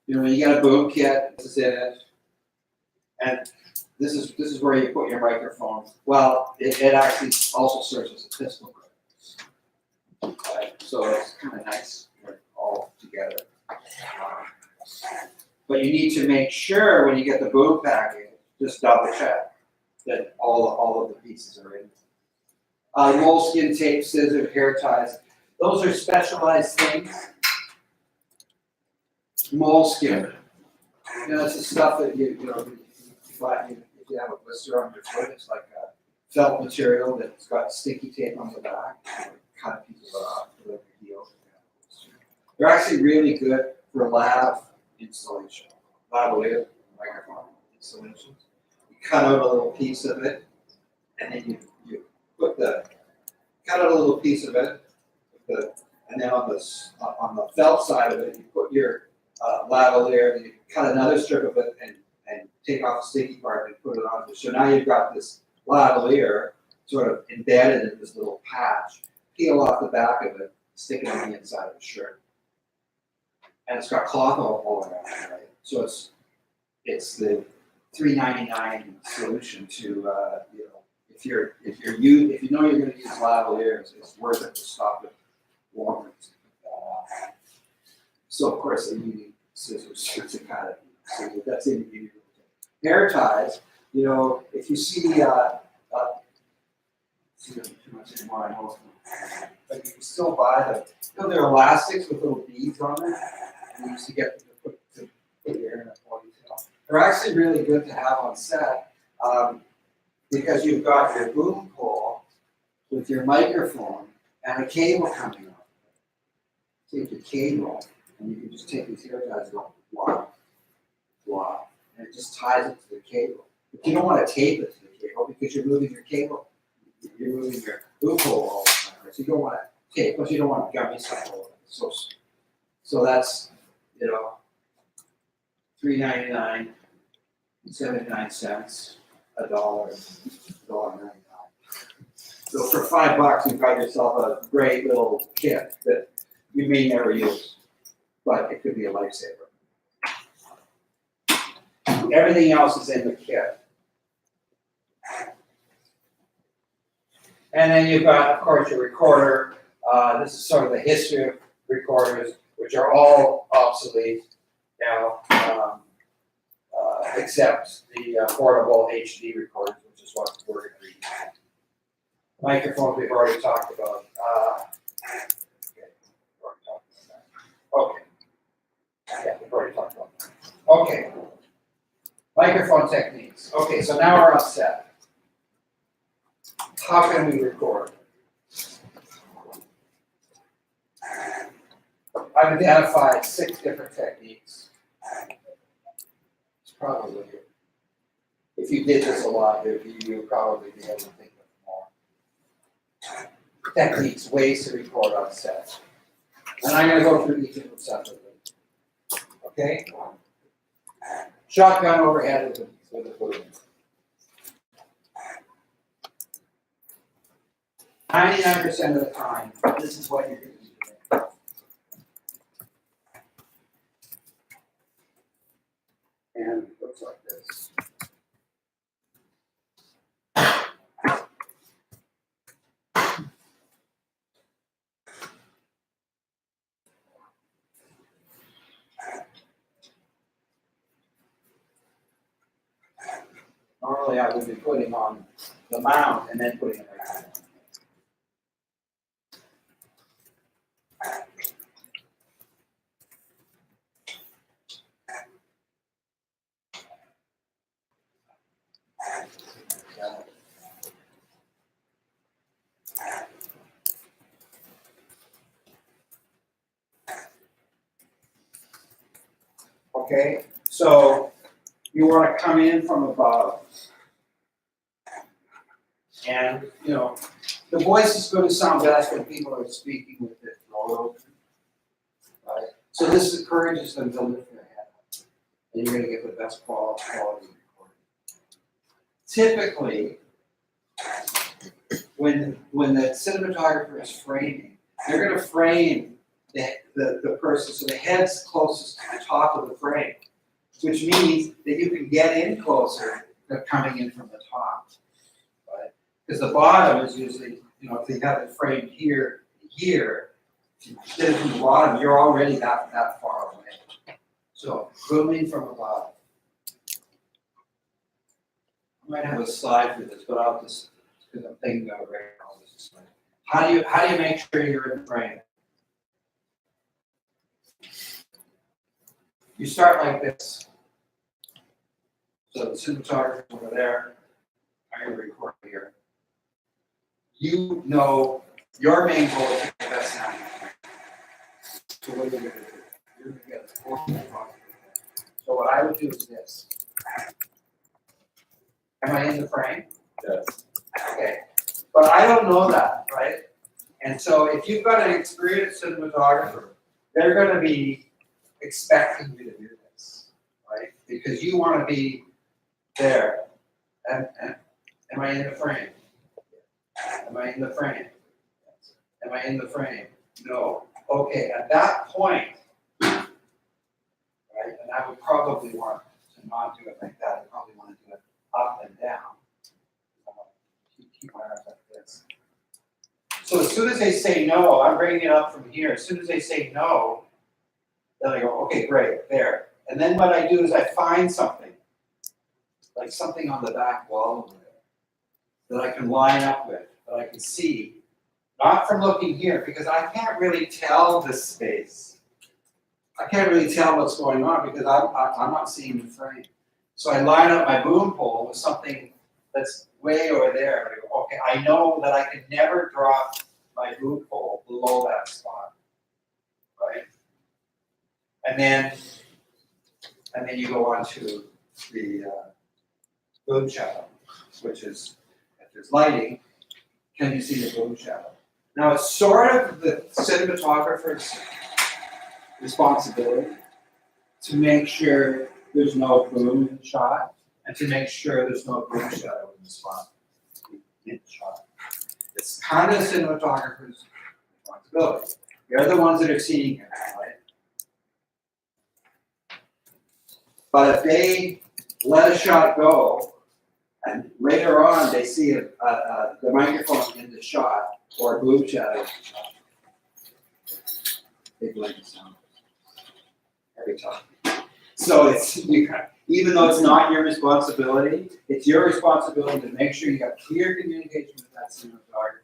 You get a boom kit, this is in it, and this is where you put your microphone. Well, it actually also serves as a pistol grip. Right? So it's kind of nice all together. But you need to make sure when you get the boom package, just double check that all of the pieces are in. Moleskin tape, scissors, hair ties. Those are specialized things. Moleskin. It's the stuff that you if you have a blister on your foot, it's like a felt material that's got sticky tape on the back. Cut pieces off for the heels. They're actually really good for lab installation, lavalier microphone installations. You cut out a little piece of it, and then you cut out a little piece of it, and then on the felt side of it, you put your lavalier, and you cut another strip of it and take off the sticky part and put it on. So now you've got this lavalier sort of embedded in this little patch. Peel off the back of it, stick it on the inside of the shirt. And it's got cloth all around it, right? So it's the $3.99 solution to if you know you're going to use lavalier, it's worth it to stop it warm. So of course you need scissors to cut it. So that's in hair ties. If you see see them too much anymore, I know, but you can still buy them. They're elastics with little beads on them. And you used to get them to put your hair in a ponytail. They're actually really good to have on set because you've got your boom pole with your microphone and a cable coming off. Take your cable and you can just take these hair ties and go blah, blah, and it just ties it to the cable. But you don't want to tape it to the cable because you're moving your cable. You're moving your boom pole all the time. Right? So you don't want to tape, but you don't want to gummy stuff all over. So that's $3.99, 79 cents, $1, $1.99. So for $5, you've got yourself a great little kit that you may never use, but it could be a lifesaver. Everything else is in the kit. And then you've got, of course, your recorder. This is sort of the history of recorders, which are all obsolete now, except the portable HD recorders, which is what we're going to use. Microphones we've already talked about. Okay. Yeah, we've already talked about that. Okay. Microphone techniques. Okay, so now we're on set. How can we record? I've identified 6 different techniques. It's probably, if you did this a lot, you would probably be able to think of more. Techniques, ways to record on set. And I'm going to go through each of them separately. Okay? Shotgun overhead with a boom. 99% of the time, this is what you're going to be doing. And it looks like this. Normally I would be putting on the mount and then putting it right on. Okay, so you want to come in from above. And, the voice is going to sound best when people are speaking with it all open. Right? So this encourages them to lift their head up. And you're going to get the best quality recording. Typically, when the cinematographer is framing, they're going to frame the the person, so the head's closest to the top of the frame, which means that you can get in closer than coming in from the top, right? Because the bottom is usually, if you have the frame here, instead of from the bottom, you're already that far away. So grooming from above. I might have a slide for this, but I'll just, because I'm thinking about it right now, I'll just explain. How do you make sure you're in frame? You start like this. So the cinematographer's over there. I'm going to record here. You know your main goal is to get the best sound. So what are you going to do? You're going to get the full cinematographer. So what I would do is this. Am I in the frame? Yes. Okay. But I don't know that, right? And so if you've got an experienced cinematographer, they're going to be expecting you to do this, right? Because you want to be there. And am I in the frame? Am I in the frame? Am I in the frame? No. Okay, at that point, right, and I would probably want to not do it like that. I probably want to do it up and down. Keep my arms like this. So as soon as they say no, I'm bringing it up from here. As soon as they say no, then I go, okay, great, there. And then what I do is I find something, like something on the back wall over there, that I can line up with, that I can see, not from looking here, because I can't really tell this space. I can't really tell what's going on because I'm not seeing the frame. So I line up my boom pole with something that's way over there. I go, okay, I know that I can never drop my boom pole below that spot, right? And then you go on to the boom shadow, which is, if there's lighting, can you see the boom shadow? Now it's sort of the cinematographer's responsibility to make sure there's no boom in the shot and to make sure there's no boom shadow in the spot in the shot. It's kind of the cinematographer's responsibility. They're the ones that are seeing it, right? But if they let a shot go, and later on they see the microphone in the shot or a boom shadow in the shot, they blame the sound every time. So it's even though it's not your responsibility, it's your responsibility to make sure you have clear communication with that cinematographer.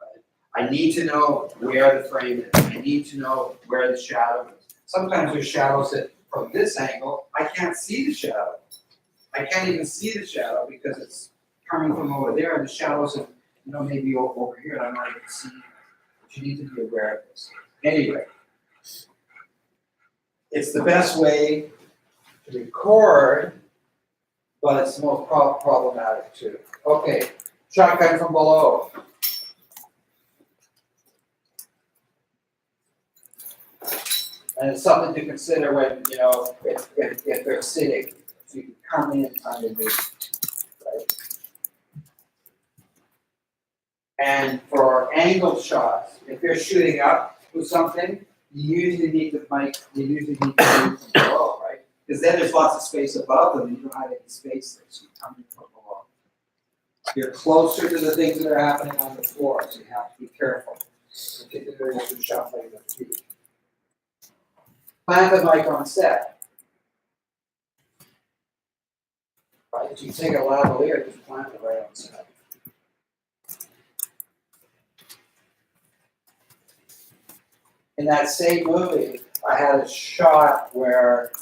Right? I need to know where the frame is. I need to know where the shadow is. Sometimes there's shadows that from this angle, I can't see the shadow. I can't even see the shadow because it's coming from over there, and the shadows are, maybe over here, and I'm not even seeing it. But you need to be aware of this. Anyway, it's the best way to record, but it's the most problematic too. Okay, shotgun from below. And it's something to consider when, if they're sitting. So you can come in underneath, right? And for angled shots, if you're shooting up with something, you usually need to move from below, right? Because then there's lots of space above them, and you don't have any space there, so you come in from below. You're closer to the things that are happening on the floor, so you have to be careful, particularly if you're shuffling the feet. Plant the mic on set. Right? If you take a lavalier, just plant it right on set. In that same movie, I had a shot where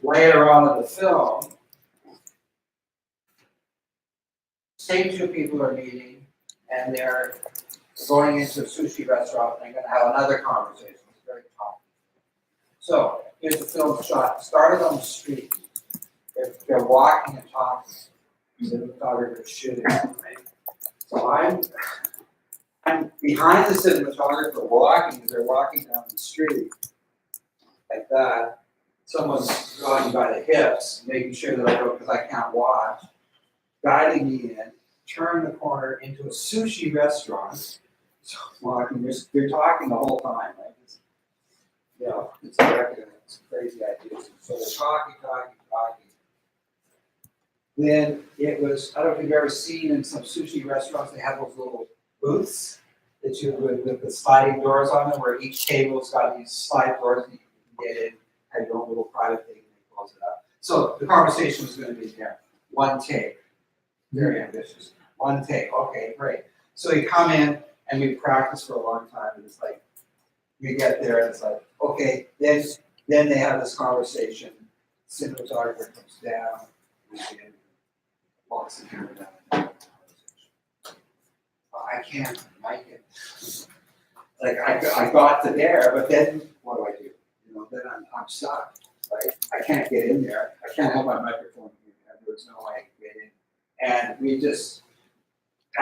later on in the film, same two people are meeting, and they're going into a sushi restaurant, and they're going to have another conversation. It's very common. So here's the film shot. Started on the street. They're walking and talking. The photographer is shooting, right? So I'm behind the cinematographer walking, they're walking down the street like that. Someone's going by the hips, making sure that I go, because I can't watch, guiding me in, turn the corner into a sushi restaurant, So talking, you're talking the whole time, like it's, you know, it's crazy ideas. So they're talking. Then it was, I don't know if you've ever seen in some sushi restaurants, they have those little booths that you with the sliding doors on them, where each table's got these slide doors that you can get in, have your own little private thing, and they close it up. So the conversation was gonna be there, one take, very ambitious, one take, okay, great. So you come in and we practice for a long time, and it's like, we get there and it's like, okay, then they have this conversation, cinematographer comes down, we begin, walks the camera down. And have a conversation. I can't mic it. Like I got to there, but then what do? You know, then I'm stuck, right? I can't get in there. I can't have my microphone here. There was no way to get in. And we just